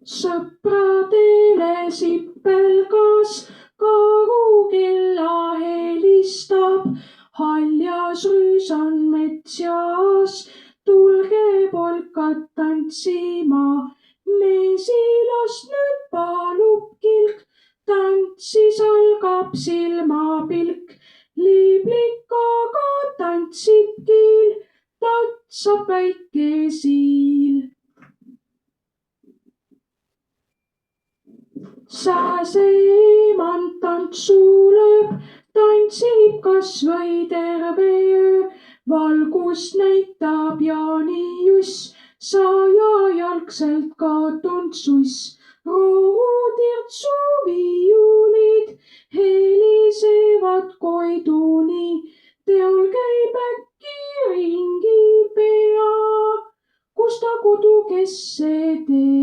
sõpradele sipelgas karukella helistab. Haljas rüüs on metsjas, tulge polkat tantsima. Mesilast nüüd palub kilk, tantsis algab silmapilk. Liblikaga tantsib kiil, tatsab väike siil. Sääseeman tantsu lööb, tantsib kas või terve öö. Valgust näitab jaanijuss, sajajalgselt kaotunud suss. Rohutirtsu viiulid helisevad koiduni, teol käib äkki ringi pea, kus ta kodu, kes see teeb.